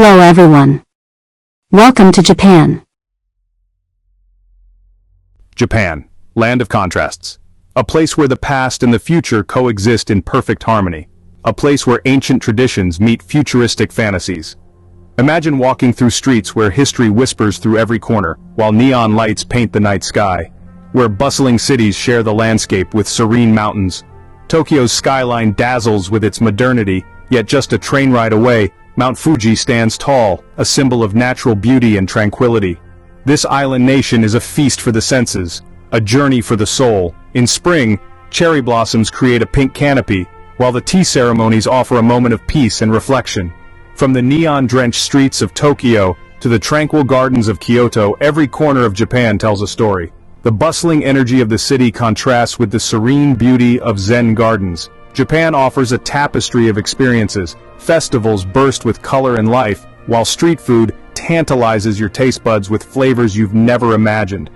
Hello everyone. Welcome to Japan. Japan, land of contrasts. A place where the past and the future coexist in perfect harmony. A place where ancient traditions meet futuristic fantasies. Imagine walking through streets where history whispers through every corner, while neon lights paint the night sky. Where bustling cities share the landscape with serene mountains. Tokyo's skyline dazzles with its modernity, yet just a train ride away, Mount Fuji stands tall, a symbol of natural beauty and tranquility. This island nation is a feast for the senses, a journey for the soul. In spring, cherry blossoms create a pink canopy, while the tea ceremonies offer a moment of peace and reflection. From the neon-drenched streets of Tokyo to the tranquil gardens of Kyoto, every corner of Japan tells a story. The bustling energy of the city contrasts with the serene beauty of Zen gardens. Japan offers a tapestry of experiences. Festivals burst with color and life, while street food tantalizes your taste buds with flavors you've never imagined.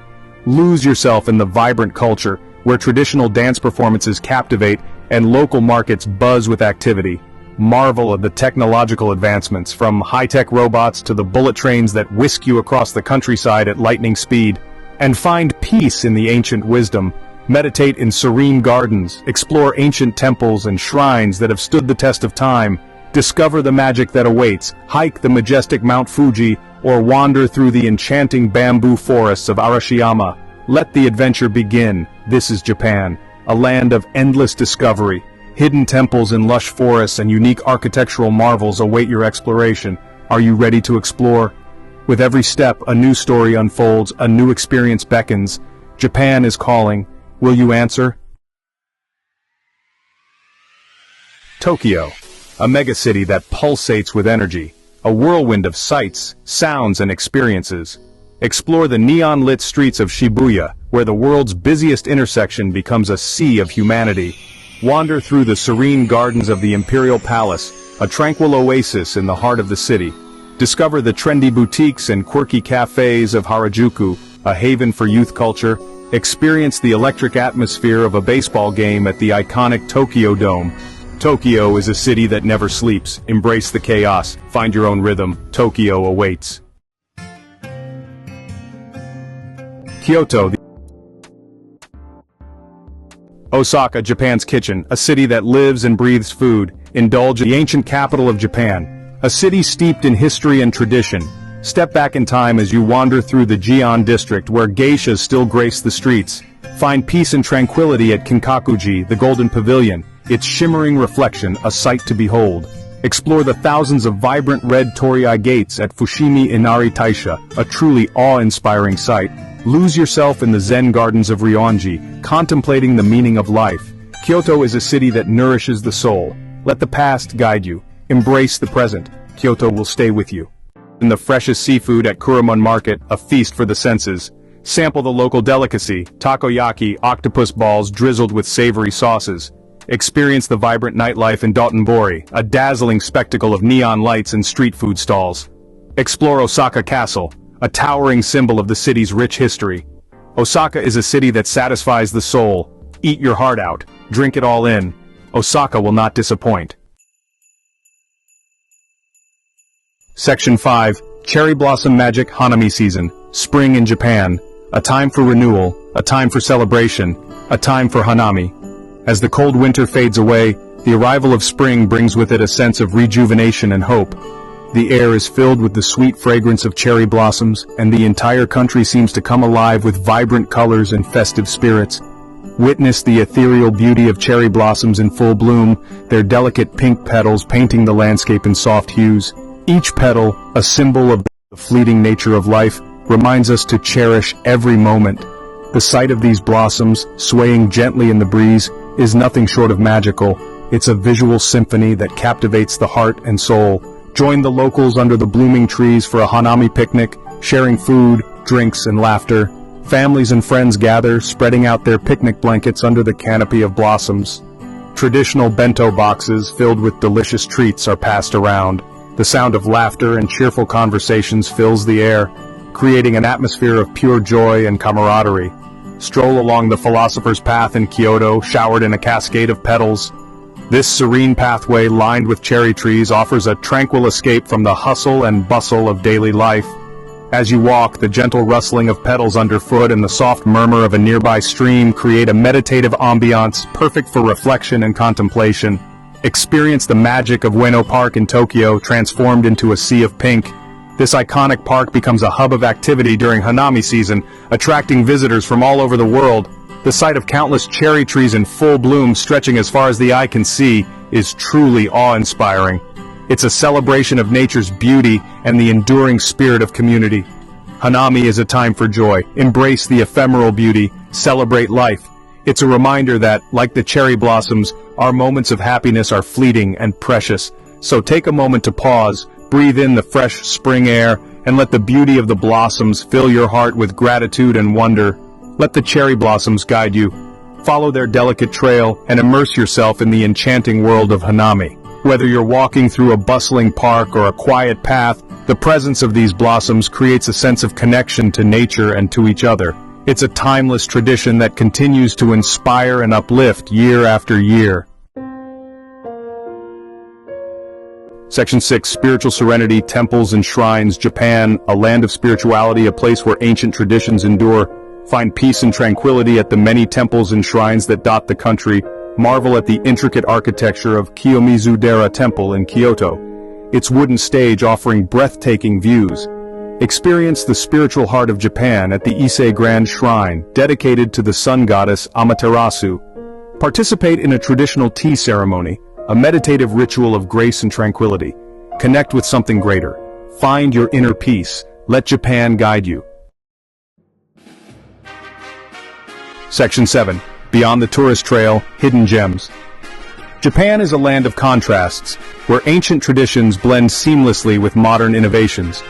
Lose yourself in the vibrant culture, where traditional dance performances captivate and local markets buzz with activity. Marvel at the technological advancements, from high-tech robots to the bullet trains that whisk you across the countryside at lightning speed. And find peace in the ancient wisdom. Meditate in serene gardens, explore ancient temples and shrines that have stood the test of time, discover the magic that awaits, hike the majestic Mount Fuji, or wander through the enchanting bamboo forests of Arashiyama. Let the adventure begin. This is Japan, a land of endless discovery. Hidden temples in lush forests and unique architectural marvels await your exploration. Are you ready to explore? With every step, a new story unfolds, a new experience beckons. Japan is calling. Will you answer? Tokyo, a megacity that pulsates with energy, a whirlwind of sights, sounds, and experiences. Explore the neon-lit streets of Shibuya, where the world's busiest intersection becomes a sea of humanity. Wander through the serene gardens of the Imperial Palace, a tranquil oasis in the heart of the city. Discover the trendy boutiques and quirky cafes of Harajuku, a haven for youth culture. Experience the electric atmosphere of a baseball game at the iconic Tokyo Dome. Tokyo is a city that never sleeps. Embrace the chaos. Find your own rhythm. Tokyo awaits. Kyoto. Osaka, Japan's kitchen, a city that lives and breathes food. Indulge in the ancient capital of Japan, a city steeped in history and tradition. Step back in time as you wander through the Gion district, where geishas still grace the streets. Find peace and tranquility at Kinkakuji, the Golden Pavilion, its shimmering reflection a sight to behold. Explore the thousands of vibrant red torii gates at Fushimi Inari Taisha, a truly awe-inspiring sight. Lose yourself in the Zen gardens of Ryoanji, contemplating the meaning of life. Kyoto is a city that nourishes the soul. Let the past guide you. Embrace the present. Kyoto will stay with you. In the freshest seafood at Kuromon Market, a feast for the senses. Sample the local delicacy, takoyaki, octopus balls drizzled with savory sauces. Experience the vibrant nightlife in Dotonbori, a dazzling spectacle of neon lights and street food stalls. Explore Osaka Castle, a towering symbol of the city's rich history. Osaka is a city that satisfies the soul. Eat your heart out, drink it all in. Osaka will not disappoint. Section 5, Cherry Blossom Magic Hanami Season, Spring in Japan, a time for renewal, a time for celebration, a time for Hanami. As the cold winter fades away, the arrival of spring brings with it a sense of rejuvenation and hope. The air is filled with the sweet fragrance of cherry blossoms, and the entire country seems to come alive with vibrant colors and festive spirits. Witness the ethereal beauty of cherry blossoms in full bloom, their delicate pink petals painting the landscape in soft hues. Each petal, a symbol of the fleeting nature of life, reminds us to cherish every moment. The sight of these blossoms, swaying gently in the breeze, is nothing short of magical. It's a visual symphony that captivates the heart and soul. Join the locals under the blooming trees for a Hanami picnic, sharing food, drinks, and laughter. Families and friends gather, spreading out their picnic blankets under the canopy of blossoms. Traditional bento boxes filled with delicious treats are passed around. The sound of laughter and cheerful conversations fills the air, creating an atmosphere of pure joy and camaraderie. Stroll along the Philosopher's Path in Kyoto, showered in a cascade of petals. This serene pathway lined with cherry trees offers a tranquil escape from the hustle and bustle of daily life. As you walk, the gentle rustling of petals underfoot and the soft murmur of a nearby stream create a meditative ambiance perfect for reflection and contemplation. Experience the magic of Ueno Park in Tokyo, transformed into a sea of pink. This iconic park becomes a hub of activity during Hanami season, attracting visitors from all over the world. The sight of countless cherry trees in full bloom stretching as far as the eye can see is truly awe-inspiring. It's a celebration of nature's beauty and the enduring spirit of community. Hanami is a time for joy. Embrace the ephemeral beauty, celebrate life. It's a reminder that, like the cherry blossoms, our moments of happiness are fleeting and precious. So take a moment to pause, breathe in the fresh spring air, and let the beauty of the blossoms fill your heart with gratitude and wonder. Let the cherry blossoms guide you. Follow their delicate trail and immerse yourself in the enchanting world of Hanami. Whether you're walking through a bustling park or a quiet path, the presence of these blossoms creates a sense of connection to nature and to each other. It's a timeless tradition that continues to inspire and uplift year after year. Section 6. Spiritual Serenity, Temples and Shrines, Japan, a land of spirituality, a place where ancient traditions endure. Find peace and tranquility at the many temples and shrines that dot the country. Marvel at the intricate architecture of Kiyomizu-dera Temple in Kyoto, its wooden stage offering breathtaking views. Experience the spiritual heart of Japan at the Ise Grand Shrine, dedicated to the sun goddess Amaterasu. Participate in a traditional tea ceremony, a meditative ritual of grace and tranquility. Connect with something greater. Find your inner peace. Let Japan guide you. Section 7. Beyond the Tourist Trail, Hidden Gems. Japan is a land of contrasts, where ancient traditions blend seamlessly with modern innovations.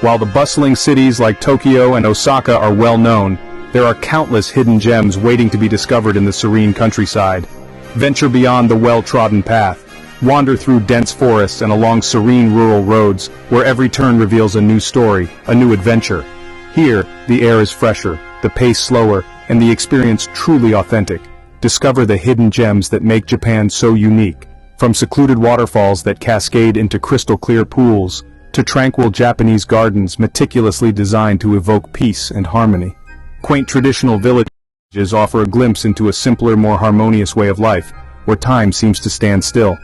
While the bustling cities like Tokyo and Osaka are well known, there are countless hidden gems waiting to be discovered in the serene countryside. Venture beyond the well-trodden path. Wander through dense forests and along serene rural roads, where every turn reveals a new story, a new adventure. Here, the air is fresher, the pace slower, and the experience truly authentic. Discover the hidden gems that make Japan so unique. From secluded waterfalls that cascade into crystal-clear pools, to tranquil Japanese gardens meticulously designed to evoke peace and harmony. Quaint traditional villages offer a glimpse into a simpler, more harmonious way of life, where time seems to stand still.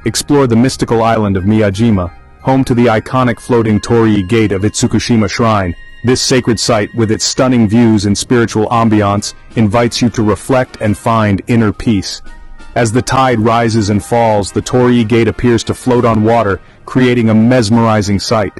Explore the mystical island of Miyajima, home to the iconic floating torii gate of Itsukushima Shrine. This sacred site, with its stunning views and spiritual ambiance, invites you to reflect and find inner peace. As the tide rises and falls, the torii gate appears to float on water, creating a mesmerizing sight.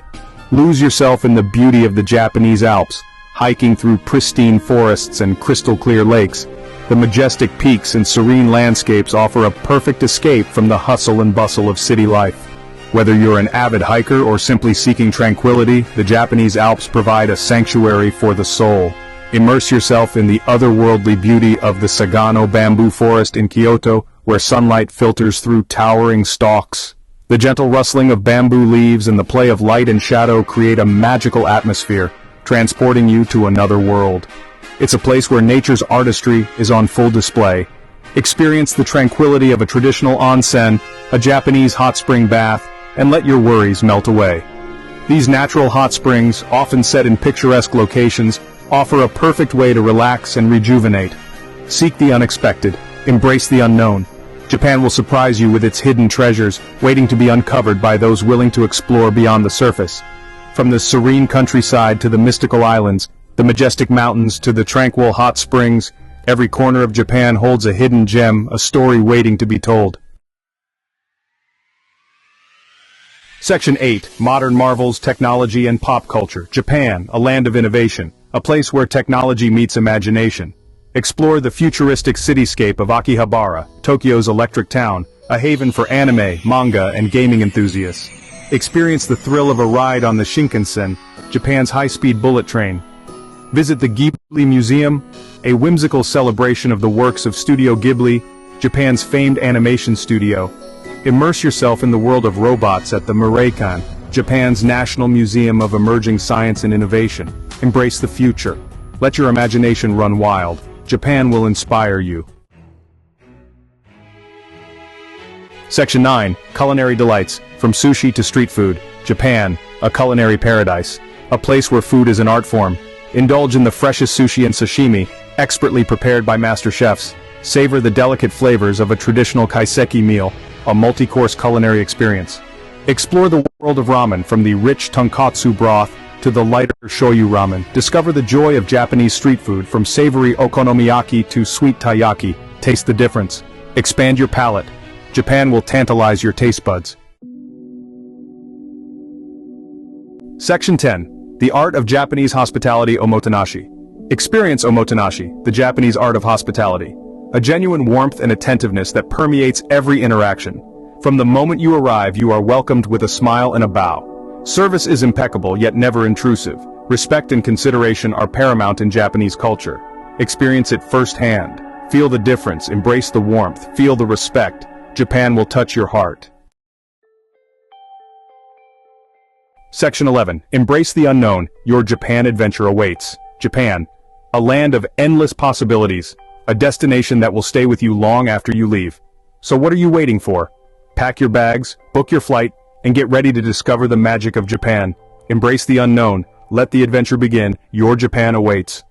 Lose yourself in the beauty of the Japanese Alps, hiking through pristine forests and crystal-clear lakes. The majestic peaks and serene landscapes offer a perfect escape from the hustle and bustle of city life. Whether you're an avid hiker or simply seeking tranquility, the Japanese Alps provide a sanctuary for the soul. Immerse yourself in the otherworldly beauty of the Sagano bamboo forest in Kyoto, where sunlight filters through towering stalks. The gentle rustling of bamboo leaves and the play of light and shadow create a magical atmosphere, transporting you to another world. It's a place where nature's artistry is on full display. Experience the tranquility of a traditional onsen, a Japanese hot spring bath, and let your worries melt away. These natural hot springs, often set in picturesque locations, offer a perfect way to relax and rejuvenate. Seek the unexpected, embrace the unknown. Japan will surprise you with its hidden treasures, waiting to be uncovered by those willing to explore beyond the surface. From the serene countryside to the mystical islands, the majestic mountains to the tranquil hot springs, every corner of Japan holds a hidden gem, a story waiting to be told. Section 8. Modern Marvels, Technology and Pop Culture. Japan, a land of innovation, a place where technology meets imagination. Explore the futuristic cityscape of Akihabara, Tokyo's electric town, a haven for anime, manga, and gaming enthusiasts. Experience the thrill of a ride on the Shinkansen, Japan's high-speed bullet train. Visit the Ghibli Museum, a whimsical celebration of the works of Studio Ghibli, Japan's famed animation studio. Immerse yourself in the world of robots at the Mureikan, Japan's National Museum of Emerging Science and Innovation. Embrace the future. Let your imagination run wild. Japan will inspire you. Section 9, Culinary Delights. From sushi to street food, Japan, a culinary paradise. A place where food is an art form. Indulge in the freshest sushi and sashimi, expertly prepared by master chefs. Savor the delicate flavors of a traditional kaiseki meal, a multi-course culinary experience. Explore the world of ramen, from the rich tonkatsu broth to the lighter shoyu ramen. Discover the joy of Japanese street food, from savory okonomiyaki to sweet taiyaki. Taste the difference. Expand your palate. Japan will tantalize your taste buds. Section 10. The Art of Japanese Hospitality Omotenashi. Experience omotenashi, the Japanese art of hospitality. A genuine warmth and attentiveness that permeates every interaction. From the moment you arrive, you are welcomed with a smile and a bow. Service is impeccable yet never intrusive. Respect and consideration are paramount in Japanese culture. Experience it firsthand. Feel the difference, embrace the warmth, feel the respect. Japan will touch your heart. Section 11. Embrace the unknown. Your Japan adventure awaits. Japan, a land of endless possibilities, a destination that will stay with you long after you leave. So what are you waiting for? Pack your bags, book your flight, and get ready to discover the magic of Japan. Embrace the unknown. Let the adventure begin. Your Japan awaits.